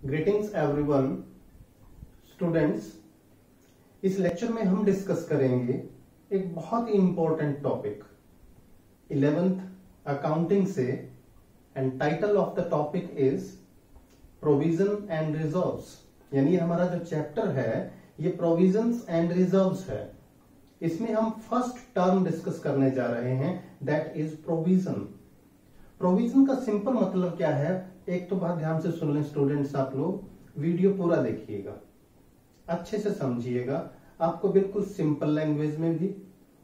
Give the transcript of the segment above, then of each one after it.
Greetings everyone students. इस lecture में हम डिस्कस करेंगे एक बहुत ही इंपॉर्टेंट टॉपिक 11th अकाउंटिंग से, and title of the topic is provision and reserves. यानी हमारा जो चैप्टर है ये प्रोविजंस एंड रिजर्व्स है। इसमें हम फर्स्ट टर्म डिस्कस करने जा रहे हैं, दैट इज प्रोविजन। प्रोविजन का सिंपल मतलब क्या है, एक तो बात ध्यान से सुन लें स्टूडेंट्स, आप लोग वीडियो पूरा देखिएगा, अच्छे से समझिएगा। आपको बिल्कुल सिंपल लैंग्वेज में भी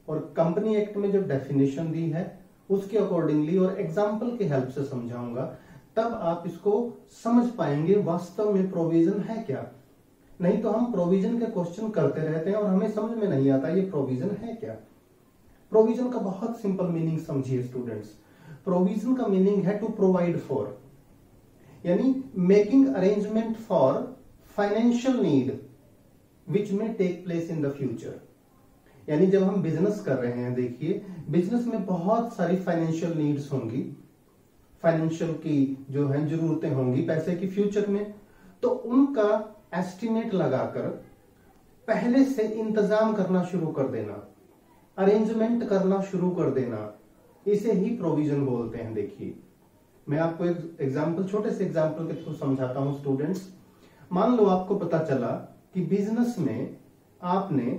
और कंपनी एक्ट में जो डेफिनेशन दी है उसके अकॉर्डिंगली और एग्जाम्पल की हेल्प से समझाऊंगा, तब आप इसको समझ पाएंगे वास्तव में प्रोविजन है क्या। नहीं तो हम प्रोविजन के क्वेश्चन करते रहते हैं और हमें समझ में नहीं आता ये प्रोविजन है क्या। प्रोविजन का बहुत सिंपल मीनिंग समझिए स्टूडेंट्स। प्रोविजन का मीनिंग है टू प्रोवाइड फॉर, यानी making arrangement for financial need which में take place in the future. यानी जब हम बिजनेस कर रहे हैं, देखिए बिजनेस में बहुत सारी फाइनेंशियल नीड्स होंगी, फाइनेंशियल की जो है जरूरतें होंगी पैसे की फ्यूचर में, तो उनका एस्टिमेट लगाकर पहले से इंतजाम करना शुरू कर देना, अरेंजमेंट करना शुरू कर देना, इसे ही प्रोविजन बोलते हैं। देखिए मैं आपको एक एग्जांपल, छोटे से एग्जांपल के थ्रू समझाता हूं स्टूडेंट्स। मान लो आपको पता चला कि बिजनेस में आपने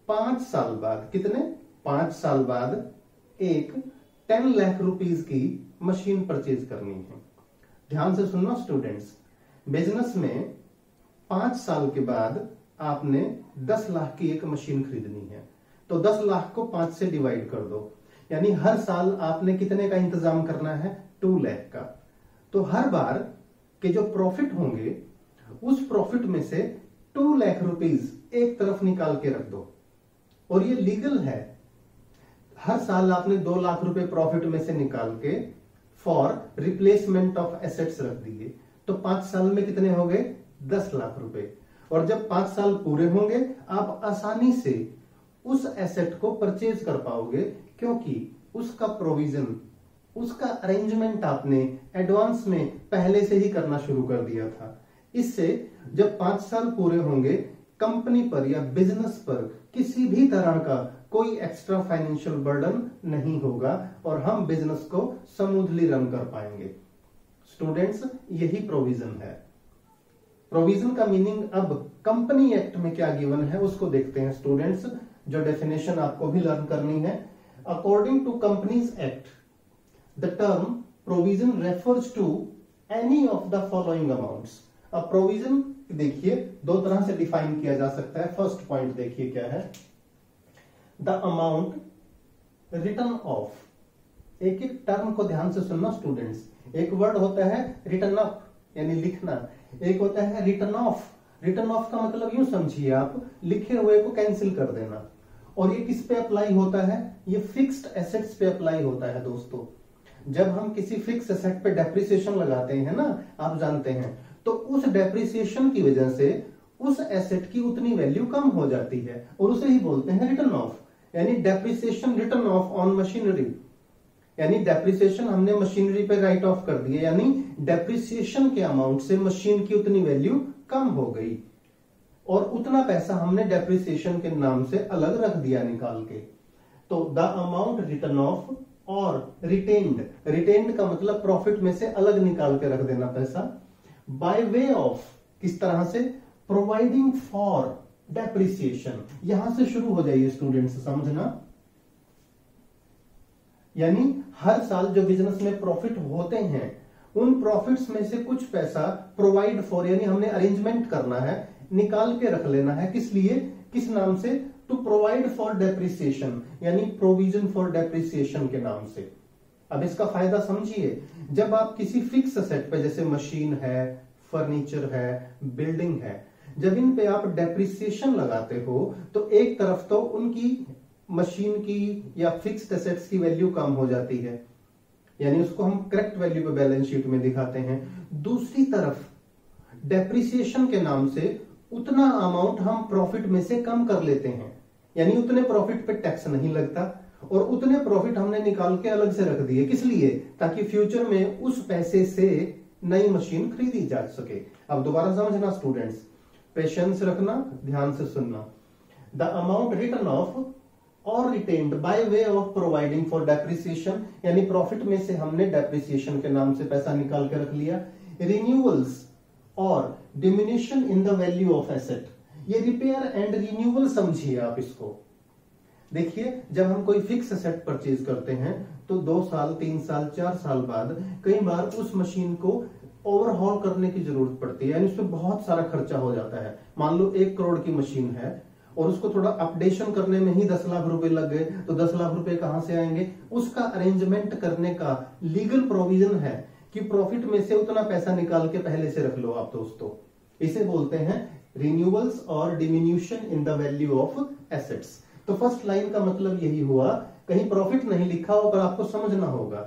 5 साल बाद, कितने 5 साल बाद एक 10 लाख रुपीस की मशीन परचेज करनी है। ध्यान से सुनना स्टूडेंट्स, बिजनेस में 5 साल के बाद आपने 10 लाख की एक मशीन खरीदनी है, तो 10 लाख को 5 से डिवाइड कर दो, यानी हर साल आपने कितने का इंतजाम करना है, 2 लाख का। तो हर बार के जो प्रॉफिट होंगे उस प्रॉफिट में से 2 लाख रुपीस एक तरफ निकाल के रख दो, और ये लीगल है। हर साल आपने 2 लाख रुपए प्रॉफिट में से निकाल के फॉर रिप्लेसमेंट ऑफ एसेट्स रख दिए, तो 5 साल में कितने हो गए, 10 लाख रुपए। और जब 5 साल पूरे होंगे आप आसानी से उस एसेट को परचेज कर पाओगे, क्योंकि उसका प्रोविजन, उसका अरेंजमेंट आपने एडवांस में पहले से ही करना शुरू कर दिया था। इससे जब 5 साल पूरे होंगे कंपनी पर या बिजनेस पर किसी भी तरह का कोई एक्स्ट्रा फाइनेंशियल बर्डन नहीं होगा और हम बिजनेस को स्मूथली रन कर पाएंगे। स्टूडेंट्स यही प्रोविजन है। प्रोविजन का मीनिंग अब कंपनी एक्ट में क्या गिवन है उसको देखते हैं स्टूडेंट्स, जो डेफिनेशन आपको भी लर्न करनी है। According to companies act, the term provision refers to any of the following amounts. अब प्रोविजन देखिए 2 तरह से डिफाइन किया जा सकता है। फर्स्ट पॉइंट देखिए क्या है, द अमाउंट रिटर्न ऑफ। एक एक टर्म को ध्यान से सुनना स्टूडेंट्स। एक वर्ड होता है रिटर्न अप यानी लिखना, एक होता है रिटर्न ऑफ। रिटर्न ऑफ का मतलब यूं समझिए आप, लिखे हुए को कैंसिल कर देना। और ये किस पे अप्लाई होता है, ये फिक्स्ड एसेट्स पे अप्लाई होता है दोस्तों। जब हम किसी फिक्स एसेट पे डेप्रिसिएशन लगाते हैं ना, आप जानते हैं, तो उस डेप्रिसिएशन की वजह से उस एसेट की उतनी वैल्यू कम हो जाती है और उसे ही बोलते हैं रिटर्न ऑफ। यानी depreciation return of on machinery, यानी डेप्रिसिएशन हमने मशीनरी पे राइट ऑफ कर दिया, यानी डेप्रिसिएशन के अमाउंट से मशीन की उतनी वैल्यू कम हो गई और उतना पैसा हमने डेप्रिसिएशन के नाम से अलग रख दिया निकाल के। तो द अमाउंट रिटर्न ऑफ और रिटेन्ड, रिटेन्ड का मतलब प्रॉफिट में से अलग निकाल के रख देना पैसा, बाय वे ऑफ, किस तरह से, प्रोवाइडिंग फॉर डेप्रिसिएशन। यहां से शुरू हो जाइए स्टूडेंट्स समझना। यानी हर साल जो बिजनेस में प्रॉफिट होते हैं उन प्रॉफिट्स में से कुछ पैसा प्रोवाइड फॉर, यानी हमने अरेंजमेंट करना है, निकाल के रख लेना है। किस लिए, किस नाम से, टू प्रोवाइड फॉर डेप्रिसिएशन, यानी प्रोविजन फॉर डेप्रिसिएशन के नाम से। अब इसका फायदा समझिए, जब आप किसी फिक्स एसेट पे, जैसे मशीन है, फर्नीचर है, बिल्डिंग है, जब इन पे आप डेप्रिसिएशन लगाते हो तो एक तरफ तो उनकी मशीन की या फिक्स्ड एसेट्स की वैल्यू कम हो जाती है, यानी उसको हम करेक्ट वैल्यू पे बैलेंस शीट में दिखाते हैं। दूसरी तरफ डेप्रिसिएशन के नाम से उतना अमाउंट हम प्रॉफिट में से कम कर लेते हैं, यानी उतने प्रॉफिट पे टैक्स नहीं लगता और उतने प्रॉफिट हमने निकाल के अलग से रख दिए। किस लिए, ताकि फ्यूचर में उस पैसे से नई मशीन खरीदी जा सके। अब दोबारा समझना स्टूडेंट्स, पेशेंस रखना, ध्यान से सुनना। द अमाउंट रिटर्न ऑफ और retained by way of providing for depreciation, यानी प्रॉफिट में से हमने डेप्रिसिएशन के नाम से पैसा निकाल के रख लिया। रिन्यूअल्स और diminishing in the value of asset, ये रिपेयर एंड रिन्यूअल समझिए आप इसको। देखिए, जब हम कोई फिक्स एसेट परचेज करते हैं तो 2 साल 3 साल 4 साल बाद कई बार उस मशीन को ओवरहॉल करने की जरूरत पड़ती है, यानी उसमें बहुत सारा खर्चा हो जाता है। मान लो 1 करोड़ की मशीन है और उसको थोड़ा अपडेशन करने में ही 10 लाख रुपए लग गए, तो 10 लाख रुपए कहां से आएंगे? उसका अरेंजमेंट करने का लीगल प्रोविजन है कि प्रॉफिट में से उतना पैसा निकाल के पहले से रख लो आप दोस्तों। इसे बोलते हैं रिन्यूअल्स और diminution in the value of assets. तो फर्स्ट लाइन का मतलब यही हुआ, कहीं प्रॉफिट नहीं लिखा हो पर आपको समझना होगा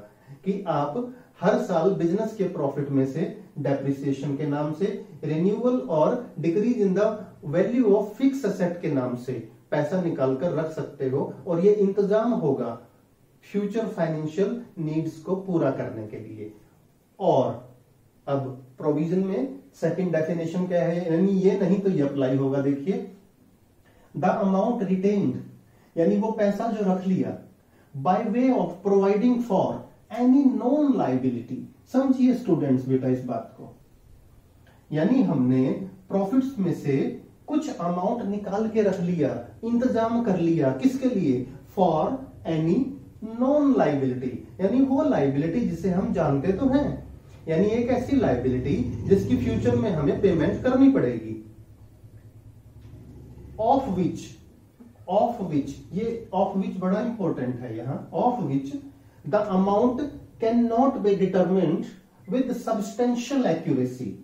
कि आप हर साल बिजनेस के प्रॉफिट में से डेप्रिसिएशन के नाम से, रिन्यूअल और decrease in the value of fix asset के नाम से पैसा निकाल कर रख सकते हो, और ये इंतजाम होगा फ्यूचर फाइनेंशियल नीड्स को पूरा करने के लिए। और अब प्रोविजन में सेकंड डेफिनेशन क्या है, यानी ये नहीं तो ये अप्लाई होगा। देखिए, द अमाउंट रिटेन्ड, यानी वो पैसा जो रख लिया, by way of providing for any non liability. समझिए स्टूडेंट्स बेटा इस बात को, यानी हमने प्रॉफिट्स में से कुछ अमाउंट निकाल के रख लिया, इंतजाम कर लिया, किसके लिए? फॉर एनी नॉन लायबिलिटी, यानी वो लायबिलिटी जिसे हम जानते तो हैं, यानी एक ऐसी लायबिलिटी जिसकी फ्यूचर में हमें पेमेंट करनी पड़ेगी। ऑफ विच, ये ऑफ विच बड़ा इंपॉर्टेंट है यहां। Of which the amount can not be determined with substantial accuracy.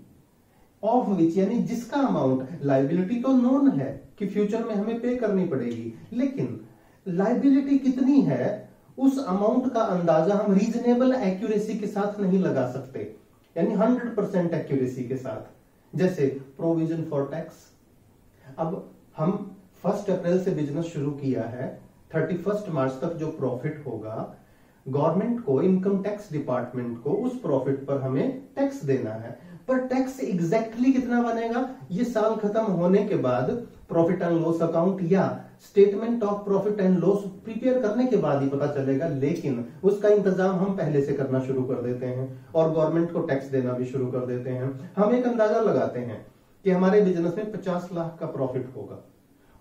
Of which यानी जिसका अमाउंट, लायबिलिटी तो नोन है कि फ्यूचर में हमें पे करनी पड़ेगी, लेकिन लायबिलिटी कितनी है उस अमाउंट का अंदाजा हम रीजनेबल एक्यूरेसी के साथ नहीं लगा सकते, यानी 100% एक्यूरेसी के साथ। जैसे प्रोविजन फॉर टैक्स, अब हम 1 अप्रैल से बिजनेस शुरू किया है, 31 मार्च तक जो प्रॉफिट होगा, गवर्नमेंट को, इनकम टैक्स डिपार्टमेंट को उस प्रॉफिट पर हमें टैक्स देना है, पर टैक्स एग्जैक्टली कितना बनेगा ये साल खत्म होने के बाद प्रॉफिट एंड लॉस अकाउंट या statement of profit and loss prepare करने के बाद ही पता चलेगा। लेकिन उसका इंतजाम हम पहले से करना शुरू कर देते हैं और गवर्नमेंट को टैक्स देना भी शुरू कर देते हैं। हम एक अंदाजा लगाते हैं कि हमारे बिजनेस में 50 लाख का प्रॉफिट होगा,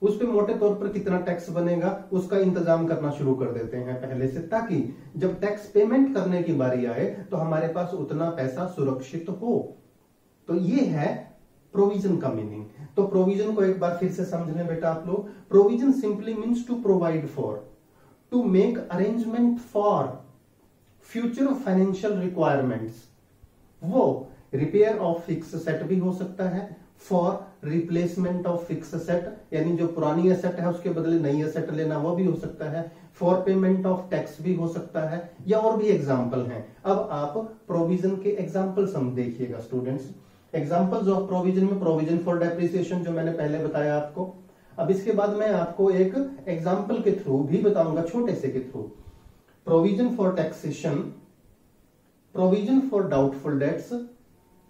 उस पे मोटे तौर पर कितना टैक्स बनेगा उसका इंतजाम करना शुरू कर देते हैं पहले से, ताकि जब टैक्स पेमेंट करने की बारी आए तो हमारे पास उतना पैसा सुरक्षित हो। तो ये है प्रोविजन का मीनिंग। तो प्रोविजन को एक बार फिर से समझ लें बेटा आप लोग। Provision simply means to provide for, to make arrangement for future financial requirements. वो रिपेयर ऑफ फिक्स एसेट भी हो सकता है, for replacement of fix asset, यानी जो पुरानी एसेट है उसके बदले नई एसेट लेना, वो भी हो सकता है, फॉर पेमेंट ऑफ टैक्स भी हो सकता है, या और भी एग्जाम्पल हैं। अब आप प्रोविजन के एग्जाम्पल सम देखिएगा स्टूडेंट्स। एग्जाम्पल्स ऑफ प्रोविजन में प्रोविजन फॉर डेप्रिसिएशन जो मैंने पहले बताया आपको। अब इसके बाद मैं आपको एक एग्जाम्पल के थ्रू भी बताऊंगा, छोटे से के through. Provision for taxation, provision for doubtful debts,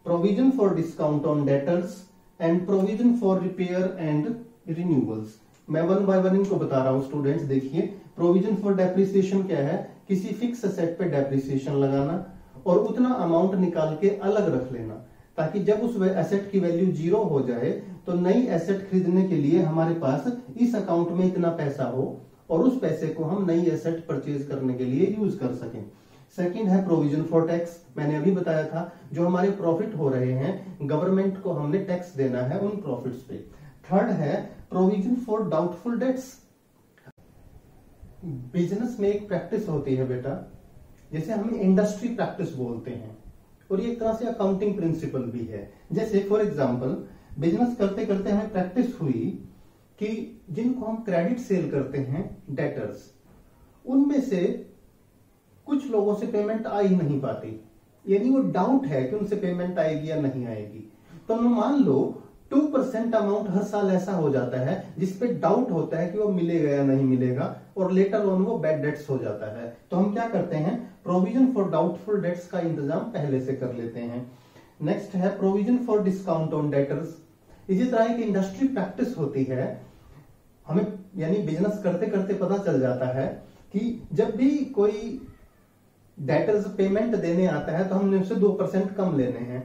provision for discount on debtors and provision for repair and renewals. मैं 1 बाय 1 इनको बता रहा हूं स्टूडेंट्स। देखिए, प्रोविजन फॉर डेप्रिसिएशन क्या है? किसी फिक्स एसेट पे डेप्रिसिएशन लगाना और उतना अमाउंट निकाल के अलग रख लेना, ताकि जब उस एसेट की वैल्यू 0 हो जाए तो नई एसेट खरीदने के लिए हमारे पास इस अकाउंट में इतना पैसा हो और उस पैसे को हम नई एसेट परचेज करने के लिए यूज कर सकें। सेकंड है प्रोविजन फॉर टैक्स, मैंने अभी बताया था, जो हमारे प्रॉफिट हो रहे हैं गवर्नमेंट को हमने टैक्स देना है उन प्रॉफिट्स पे। थर्ड है provision for doubtful debts. Business में एक प्रैक्टिस होती है बेटा, जैसे हम इंडस्ट्री प्रैक्टिस बोलते हैं, और ये एक तरह से अकाउंटिंग प्रिंसिपल भी है। जैसे फॉर एग्जांपल बिजनेस करते करते हमें प्रैक्टिस हुई कि जिनको हम क्रेडिट सेल करते हैं डेटर्स, उनमें से कुछ लोगों से पेमेंट आ ही नहीं पाती, यानी वो डाउट है कि उनसे पेमेंट आएगी या नहीं आएगी। तो मान लो 2% अमाउंट हर साल ऐसा हो जाता है जिसपे डाउट होता है कि वो मिलेगा या नहीं मिलेगा, और लेटर ऑन वो बैड डेट्स हो जाता है। तो हम क्या करते हैं, प्रोविजन फॉर डाउटफुल डेट्स का इंतजाम पहले से कर लेते हैं। नेक्स्ट है provision for discount on debtors. इसी तरह की इंडस्ट्री प्रैक्टिस होती है, हमें यानी बिजनेस करते करते पता चल जाता है कि जब भी कोई डेटर्स पेमेंट देने आता है तो हमने उससे 2% कम लेने हैं,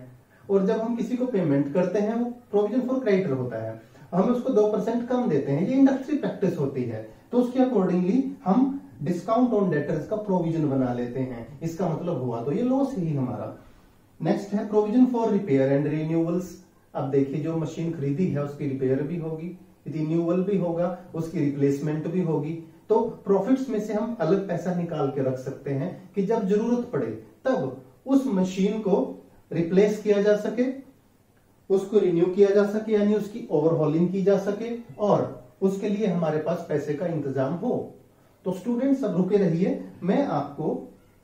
और जब हम किसी को पेमेंट करते हैं वो प्रोविजन फॉर क्रेडिटर होता है, हम उसको 2% कम देते हैं। ये इंडस्ट्री प्रैक्टिस होती है, तो उसके अकॉर्डिंगली हम डिस्काउंट ऑन डेटर्स का प्रोविजन बना लेते हैं। इसका मतलब हुआ तो ये लॉस ही हमारा। नेक्स्ट है provision for repair and renewals. अब देखिए जो मशीन खरीदी है उसकी रिपेयर भी होगी, रिन्यूअल भी होगा, उसकी रिप्लेसमेंट भी होगी। तो प्रॉफिट्स में से हम अलग पैसा निकाल के रख सकते हैं कि जब जरूरत पड़े तब उस मशीन को रिप्लेस किया जा सके, उसको रिन्यू किया जा सके, यानी उसकी ओवरहॉलिंग की जा सके, और उसके लिए हमारे पास पैसे का इंतजाम हो। तो स्टूडेंट्स अब रुके रहिए, मैं आपको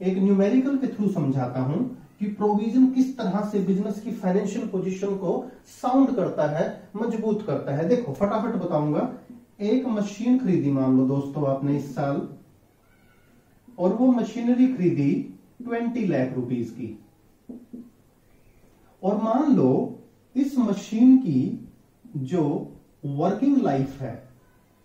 एक न्यूमेरिकल के थ्रू समझाता हूं कि प्रोविजन किस तरह से बिजनेस की फाइनेंशियल पोजीशन को साउंड करता है, मजबूत करता है। देखो फटाफट बताऊंगा। एक मशीन खरीदी मान लो दोस्तों आपने इस साल, और वो मशीनरी खरीदी 20 लाख रुपीस की, और मान लो इस मशीन की जो वर्किंग लाइफ है,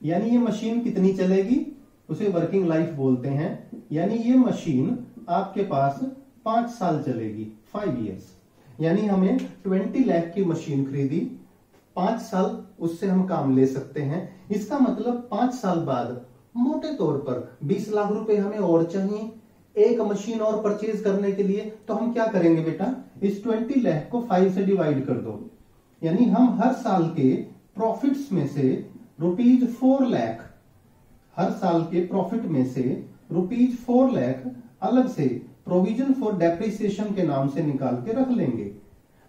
यानी ये मशीन कितनी चलेगी, उसे वर्किंग लाइफ बोलते हैं। यानी ये मशीन आपके पास 5 साल चलेगी, 5 इयर्स। यानी हमें 20 लाख की मशीन खरीदी, 5 साल उससे हम काम ले सकते हैं। इसका मतलब 5 साल बाद मोटे तौर पर 20 लाख रुपए हमें और चाहिए एक मशीन और परचेज करने के लिए। तो हम क्या करेंगे बेटा, इस 20 लाख को 5 से डिवाइड कर दो, यानी हम हर साल के प्रॉफिट्स में से ₹4 लाख, हर साल के प्रॉफिट में से ₹4 लाख अलग से प्रोविजन फॉर डेप्रिसिएशन के नाम से निकाल के रख लेंगे।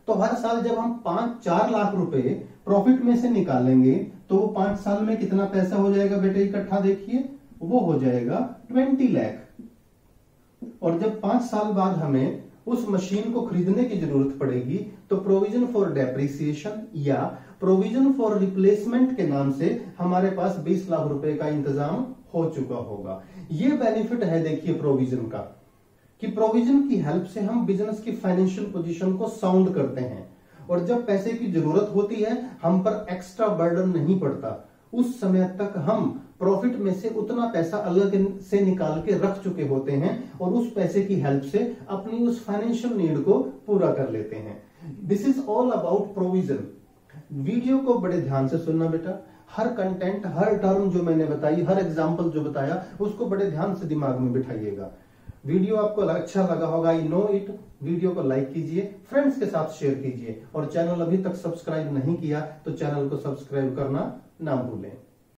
तो हर साल जब हम 4 लाख रुपए प्रॉफिट में से निकालेंगे तो वो 5 साल में कितना पैसा हो जाएगा बेटे इकट्ठा, देखिए वो हो जाएगा 20 लाख। और जब 5 साल बाद हमें उस मशीन को खरीदने की जरूरत पड़ेगी तो प्रोविजन फॉर डेप्रिसिएशन या प्रोविजन फॉर रिप्लेसमेंट के नाम से हमारे पास 20 लाख रुपए का इंतजाम हो चुका होगा। ये बेनिफिट है देखिए प्रोविजन का, कि प्रोविजन की हेल्प से हम बिजनेस की फाइनेंशियल पोजीशन को साउंड करते हैं, और जब पैसे की जरूरत होती है हम पर एक्स्ट्रा बर्डन नहीं पड़ता। उस समय तक हम प्रॉफिट में से उतना पैसा अलग से निकाल के रख चुके होते हैं, और उस पैसे की हेल्प से अपनी उस फाइनेंशियल नीड को पूरा कर लेते हैं। This is all about provision. Video को बड़े ध्यान से सुनना बेटा, हर कंटेंट, हर टर्म जो मैंने बताई, हर एग्जाम्पल जो बताया, उसको बड़े ध्यान से दिमाग में बिठाइएगा। वीडियो आपको अच्छा लगा होगा, आई नो इट। वीडियो को लाइक कीजिए, फ्रेंड्स के साथ शेयर कीजिए, और चैनल अभी तक सब्सक्राइब नहीं किया तो चैनल को सब्सक्राइब करना ना भूलें।